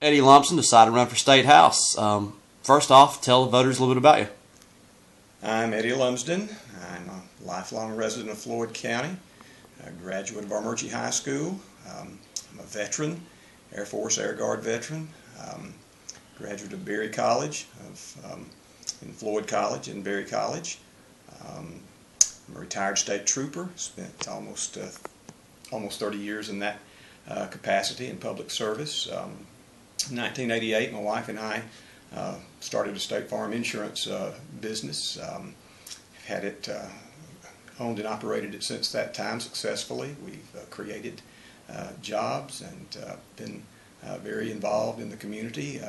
Eddie Lumsden decided to run for State House. First off, tell the voters a little bit about you. I'm Eddie Lumsden. I'm a lifelong resident of Floyd County, a graduate of Armurchie High School. I'm a veteran, Air Force Air Guard veteran, graduate of Berry College, in Floyd College and Berry College. I'm a retired state trooper, spent almost 30 years in that capacity in public service. In 1988, my wife and I started a State Farm insurance business. Had it owned and operated it since that time successfully. We've created jobs and been very involved in the community.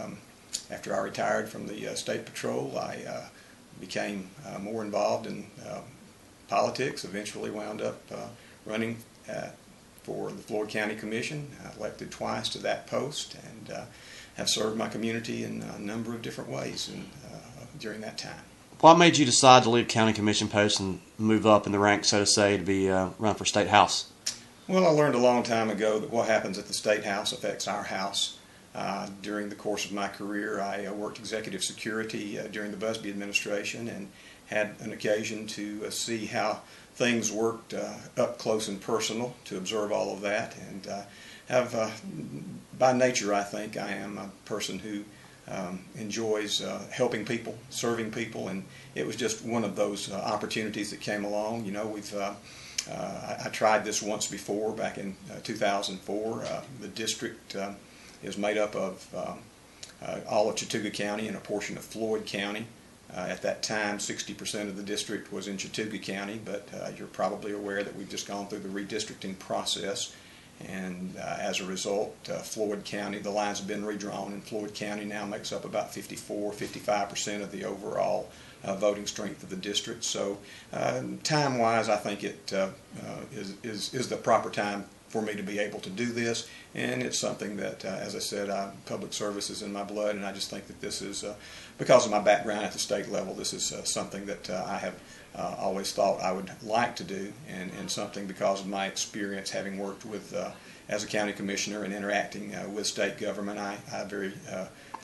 After I retired from the State Patrol, I became more involved in politics, eventually wound up running for the Floyd County Commission, elected twice to that post, and have served my community in a number of different ways during that time. What made you decide to leave county commission post and move up in the ranks, so to say, to be run for State House? Well, I learned a long time ago that what happens at the State House affects our house. During the course of my career, I worked executive security during the Busby administration and had an occasion to see how things worked up close and personal, to observe all of that, and by nature, I think I am a person who enjoys helping people, serving people, and it was just one of those opportunities that came along. You know, I tried this once before back in 2004. The district is made up of all of Chattooga County and a portion of Floyd County. At that time, 60% of the district was in Chattooga County, but you're probably aware that we've just gone through the redistricting process, and as a result, Floyd County, the lines have been redrawn, and Floyd County now makes up about 55% of the overall voting strength of the district. So time-wise, I think it is the proper time for me to be able to do this, and it's something that, as I said, public service is in my blood, and I just think that this is, because of my background at the state level, this is something that I have always thought I would like to do, and something because of my experience having worked with, as a county commissioner and interacting with state government, I very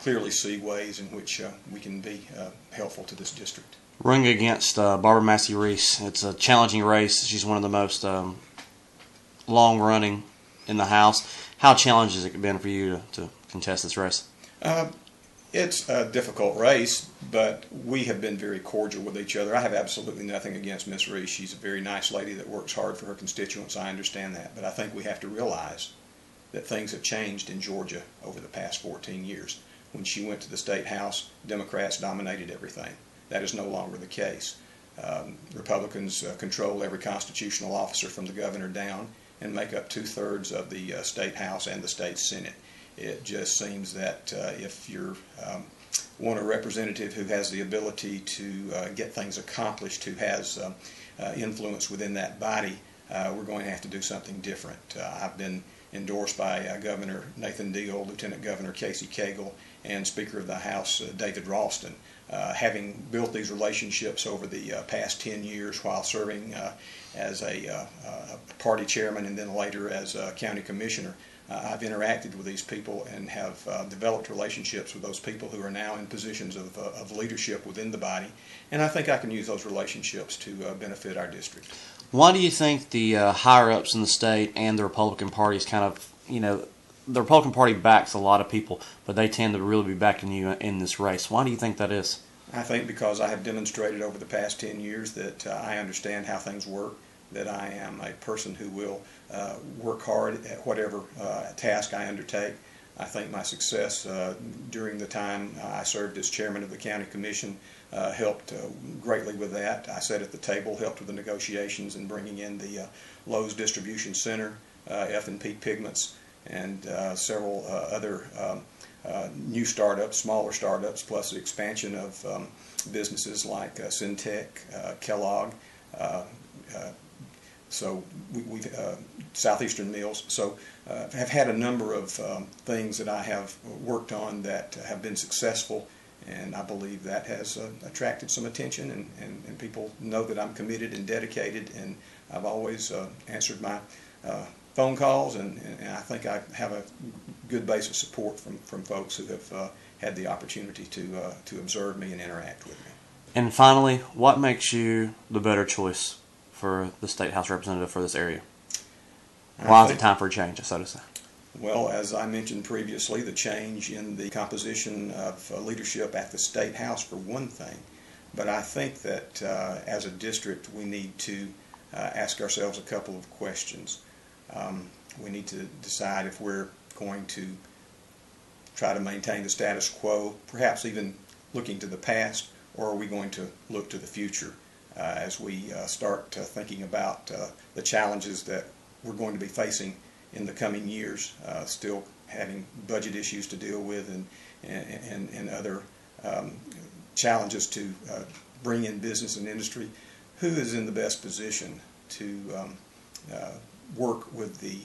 clearly see ways in which we can be helpful to this district. Running against Barbara Massey Reese, it's a challenging race. She's one of the most long-running in the House. How challenging has it been for you to contest this race? It's a difficult race, but we have been very cordial with each other. I have absolutely nothing against Miss Reese. She's a very nice lady that works hard for her constituents. I understand that. But I think we have to realize that things have changed in Georgia over the past 14 years. When she went to the State House, Democrats dominated everything. That is no longer the case. Republicans control every constitutional officer from the governor down and make up 2/3 of the State House and the State Senate. It just seems that if you want a representative who has the ability to get things accomplished, who has influence within that body, we're going to have to do something different. I've been endorsed by Governor Nathan Deal, Lieutenant Governor Casey Cagle, and Speaker of the House David Ralston. Having built these relationships over the past 10 years while serving as a party chairman and then later as a county commissioner, I've interacted with these people and have developed relationships with those people who are now in positions of leadership within the body, and I think I can use those relationships to benefit our district. Why do you think the higher-ups in the state and the Republican Party is kind of, you know, the Republican Party backs a lot of people, but they tend to really be backing you in this race? Why do you think that is? I think because I have demonstrated over the past 10 years that I understand how things work, that I am a person who will work hard at whatever task I undertake. I think my success during the time I served as chairman of the county commission helped greatly with that. I sat at the table, helped with the negotiations and bringing in the Lowe's Distribution Center, F&P Pigments, and several other new startups, smaller startups, plus the expansion of businesses like Syntec, Kellogg, so we've Southeastern Mills. So have had a number of things that I have worked on that have been successful, and I believe that has attracted some attention, and people know that I'm committed and dedicated, and I've always answered my phone calls, and I think I have a good base of support from folks who have had the opportunity to observe me and interact with me. And finally, what makes you the better choice for the State House representative for this area? Why is it time for a change, so to say? Well, as I mentioned previously, the change in the composition of leadership at the State House for one thing, but I think that as a district we need to ask ourselves a couple of questions. We need to decide if we're going to try to maintain the status quo, perhaps even looking to the past, or are we going to look to the future as we start thinking about the challenges that we're going to be facing in the coming years, still having budget issues to deal with and other challenges to bring in business and industry. Who is in the best position to work with the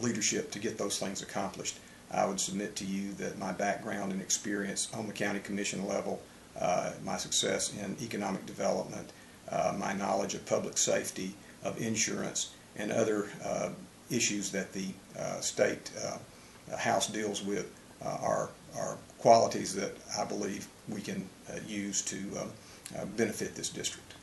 leadership to get those things accomplished? I would submit to you that my background and experience on the county commission level, my success in economic development, my knowledge of public safety, of insurance, and other issues that the State House deals with are qualities that I believe we can use to benefit this district.